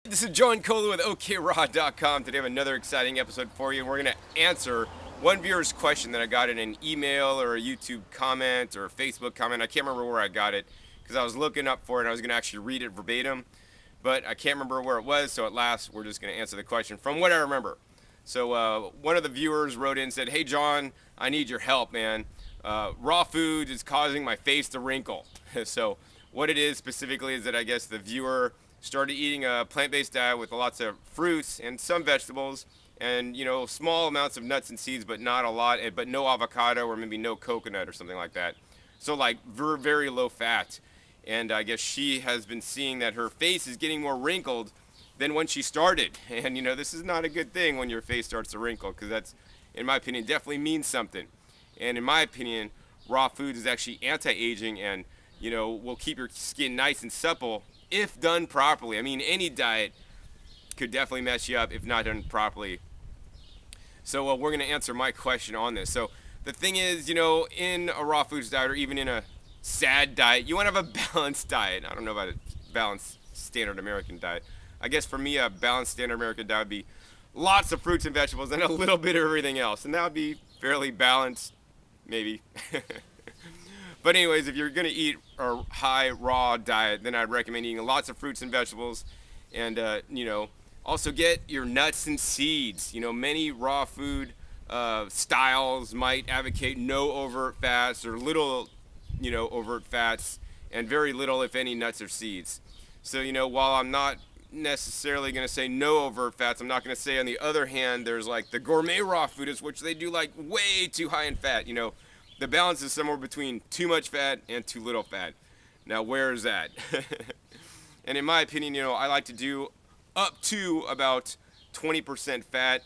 This is John Cola with OKRaw.com. Today I have another exciting episode for you, and we're going to answer one viewer's question that I got in an email or a YouTube comment or a Facebook comment. I can't remember where I got it because I was looking up for it and I was going to actually read it verbatim, but I can't remember where it was, so at last we're just going to answer the question from what I remember. So one of the viewers wrote in and said, "Hey John, I need your help, man. Raw food is causing my face to wrinkle." So what it is specifically is that I guess the viewer started eating a plant-based diet with lots of fruits and some vegetables and small amounts of nuts and seeds, but not a lot, but no avocado or maybe no coconut or something like that. So like very low fat. And I guess she has been seeing that her face is getting more wrinkled than when she started. And this is not a good thing when your face starts to wrinkle, because that's, in my opinion, definitely means something. And in my opinion, raw food is actually anti-aging and will keep your skin nice and supple if done properly. I mean, any diet could definitely mess you up if not done properly. So we're going to answer my question on this. So the thing is, in a raw foods diet or even in a SAD diet, you want to have a balanced diet. I don't know about a balanced standard American diet. I guess for me, a balanced standard American diet would be lots of fruits and vegetables and a little bit of everything else. And that would be fairly balanced, maybe. But anyways, if you're going to eat a high raw diet, then I'd recommend eating lots of fruits and vegetables. And, also get your nuts and seeds. Many raw food styles might advocate no overt fats or little, overt fats and very little, if any, nuts or seeds. So, while I'm not necessarily going to say no overt fats, I'm not going to say on the other hand, there's like the gourmet raw foodists, which they do like way too high in fat. The balance is somewhere between too much fat and too little fat. Now, where is that? And in my opinion, I like to do up to about 20% fat,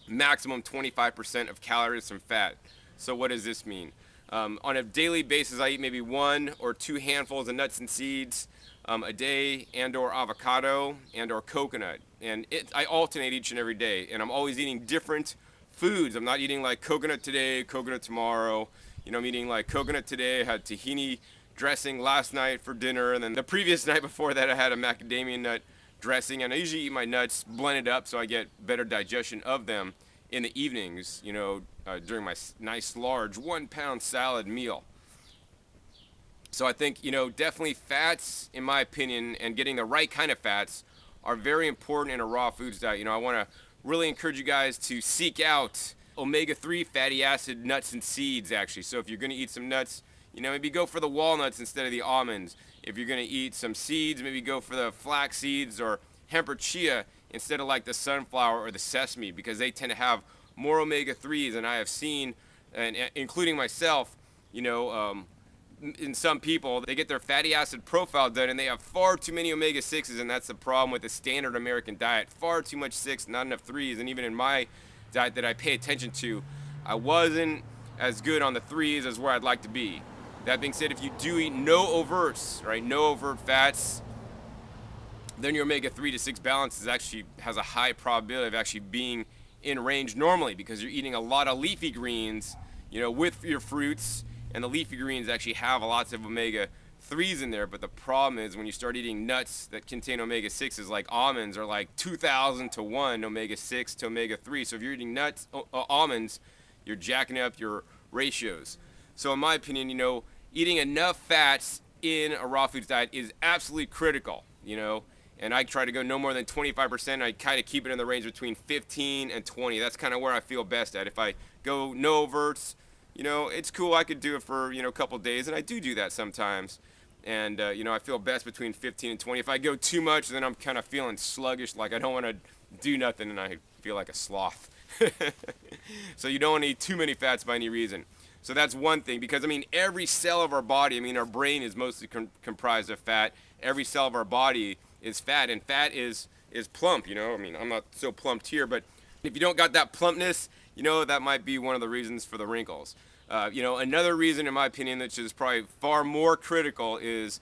maximum 25% of calories from fat. So what does this mean? On a daily basis, I eat maybe 1 or 2 handfuls of nuts and seeds a day, and or avocado and or coconut. And I alternate each and every day, and I'm always eating different foods. I'm not eating like coconut today, coconut tomorrow. I'm eating like coconut today. I had tahini dressing last night for dinner, and then the previous night before that I had a macadamia nut dressing. And I usually eat my nuts blended up so I get better digestion of them in the evenings, during my nice large 1-pound salad meal. So I think, definitely fats, in my opinion, and getting the right kind of fats are very important in a raw foods diet. I want to really encourage you guys to seek out omega-3 fatty acid nuts and seeds, actually. So if you're going to eat some nuts, maybe go for the walnuts instead of the almonds. If you're going to eat some seeds, maybe go for the flax seeds or hemp or chia instead of like the sunflower or the sesame, because they tend to have more omega-3s. And I have seen, and including myself, in some people, they get their fatty acid profile done and they have far too many omega-6s, and that's the problem with the standard American diet. Far too much 6, not enough 3s. And even in my diet that I pay attention to, I wasn't as good on the 3s as where I'd like to be. That being said, if you do eat no overts, right, no overt fats, then your omega-3 to 6 balance has a high probability of actually being in range normally, because you're eating a lot of leafy greens, with your fruits. And the leafy greens actually have lots of omega-3s in there, but the problem is when you start eating nuts that contain omega-6s, like almonds, are like 2,000 to 1 omega-6 to omega-3. So if you're eating nuts, almonds, you're jacking up your ratios. So in my opinion, eating enough fats in a raw foods diet is absolutely critical, and I try to go no more than 25%. I kind of keep it in the range between 15 and 20. That's kind of where I feel best at. If I go no overts, it's cool. I could do it for, a couple days, and I do that sometimes. And, I feel best between 15 and 20. If I go too much, then I'm kind of feeling sluggish, like I don't want to do nothing, and I feel like a sloth. So you don't want to eat too many fats by any reason. So that's one thing, because, every cell of our body, our brain is mostly comprised of fat. Every cell of our body is fat, and fat is plump, I'm not so plumped here, but if you don't got that plumpness, that might be one of the reasons for the wrinkles. Another reason, in my opinion, which is probably far more critical, is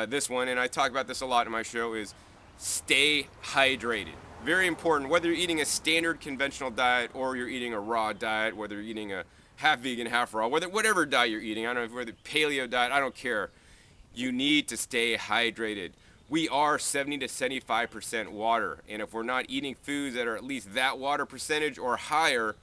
this one, and I talk about this a lot in my show, is stay hydrated. Very important, whether you're eating a standard conventional diet or you're eating a raw diet, whether you're eating a half vegan, half raw, whatever diet you're eating, I don't know, whether paleo diet, I don't care. You need to stay hydrated. we are 70 to 75% water. And if we're not eating foods that are at least that water percentage or higher,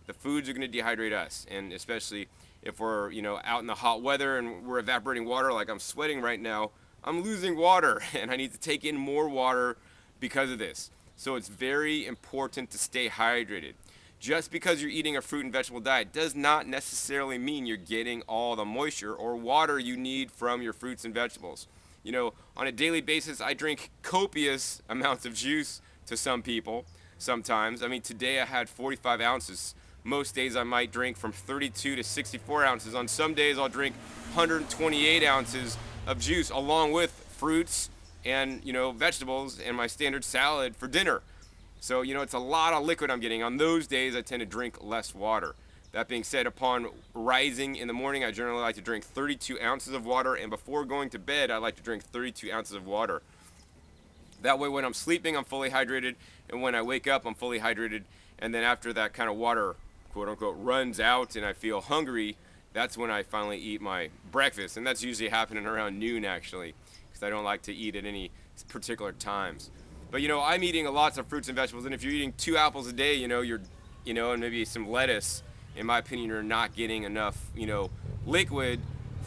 the foods are going to dehydrate us. And especially if we're, out in the hot weather and we're evaporating water like I'm sweating right now, I'm losing water and I need to take in more water because of this. So it's very important to stay hydrated. Just because you're eating a fruit and vegetable diet does not necessarily mean you're getting all the moisture or water you need from your fruits and vegetables. On a daily basis, I drink copious amounts of juice to some people sometimes. I mean, today I had 45 ounces. Most days I might drink from 32 to 64 ounces. On some days I'll drink 128 ounces of juice along with fruits and, vegetables and my standard salad for dinner. So, it's a lot of liquid I'm getting. On those days, I tend to drink less water. That being said, upon rising in the morning, I generally like to drink 32 ounces of water. And before going to bed, I like to drink 32 ounces of water. That way, when I'm sleeping, I'm fully hydrated. And when I wake up, I'm fully hydrated. And then after that kind of water, quote unquote, runs out and I feel hungry, that's when I finally eat my breakfast. And that's usually happening around noon, actually, because I don't like to eat at any particular times. But I'm eating lots of fruits and vegetables, and if you're eating 2 apples a day, and maybe some lettuce, in my opinion, you're not getting enough, liquid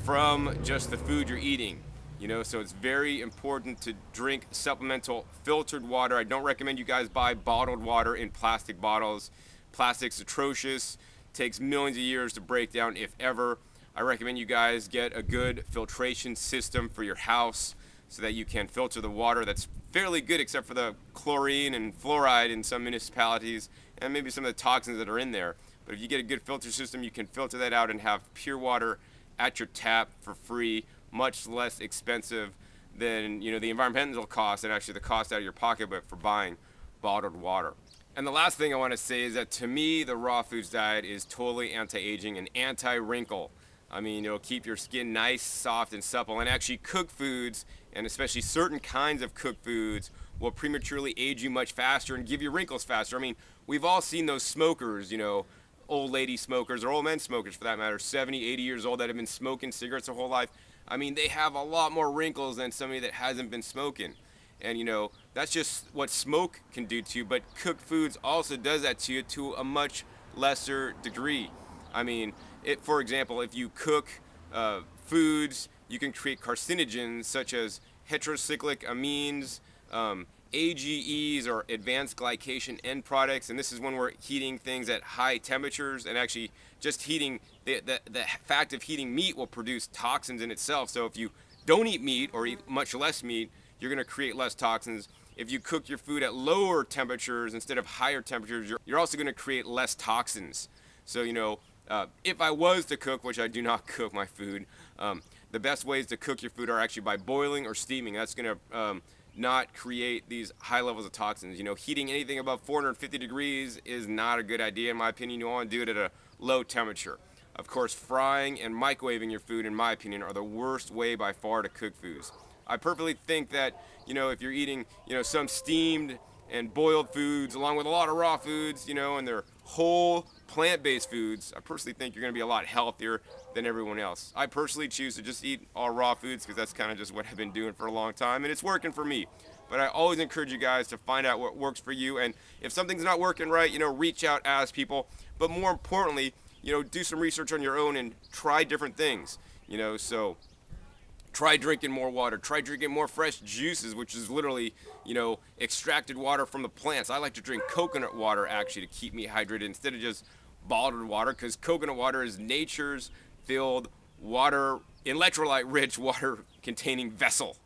from just the food you're eating. So it's very important to drink supplemental filtered water. I don't recommend you guys buy bottled water in plastic bottles. Plastic's atrocious, takes millions of years to break down, if ever. I recommend you guys get a good filtration system for your house so that you can filter the water. That's fairly good except for the chlorine and fluoride in some municipalities and maybe some of the toxins that are in there. But if you get a good filter system, you can filter that out and have pure water at your tap for free, much less expensive than the environmental cost and actually the cost out of your pocketbook for buying bottled water. And the last thing I want to say is that to me, the raw foods diet is totally anti-aging and anti-wrinkle. I mean, it'll keep your skin nice, soft, and supple, and actually cooked foods, and especially certain kinds of cooked foods, will prematurely age you much faster and give you wrinkles faster. I mean, we've all seen those smokers, old lady smokers, or old men smokers for that matter, 70, 80 years old that have been smoking cigarettes their whole life. I mean, they have a lot more wrinkles than somebody that hasn't been smoking. And, that's just what smoke can do to you, but cooked foods also does that to you to a much lesser degree. I mean, for example, if you cook foods, you can create carcinogens such as heterocyclic amines, AGEs, or advanced glycation end products. And this is when we're heating things at high temperatures, and actually just heating, the fact of heating meat will produce toxins in itself. So if you don't eat meat or eat much less meat, you're going to create less toxins. If you cook your food at lower temperatures instead of higher temperatures, you're also going to create less toxins. So, if I was to cook, which I do not cook my food, the best ways to cook your food are actually by boiling or steaming. That's going to not create these high levels of toxins. Heating anything above 450 degrees is not a good idea, in my opinion. You want to do it at a low temperature. Of course, frying and microwaving your food, in my opinion, are the worst way by far to cook foods. I perfectly think that, if you're eating, some steamed and boiled foods along with a lot of raw foods, and they're whole plant-based foods, I personally think you're going to be a lot healthier than everyone else. I personally choose to just eat all raw foods because that's kind of just what I've been doing for a long time, and it's working for me. But I always encourage you guys to find out what works for you, and if something's not working right, reach out, ask people. But more importantly, do some research on your own and try different things. So try drinking more water. Try drinking more fresh juices, which is literally, extracted water from the plants. I like to drink coconut water, actually, to keep me hydrated instead of just bottled water, because coconut water is nature's filled water, electrolyte-rich water-containing vessel.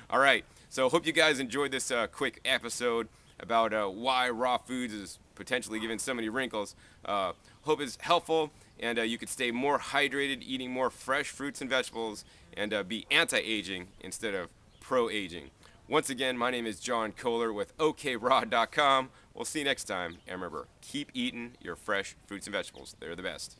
All right, so hope you guys enjoyed this quick episode about why raw foods is potentially giving so many wrinkles. Hope it's helpful, and you could stay more hydrated, eating more fresh fruits and vegetables, and be anti-aging instead of pro-aging. Once again, my name is John Kohler with OKRaw.com. We'll see you next time, and remember, keep eating your fresh fruits and vegetables. They're the best.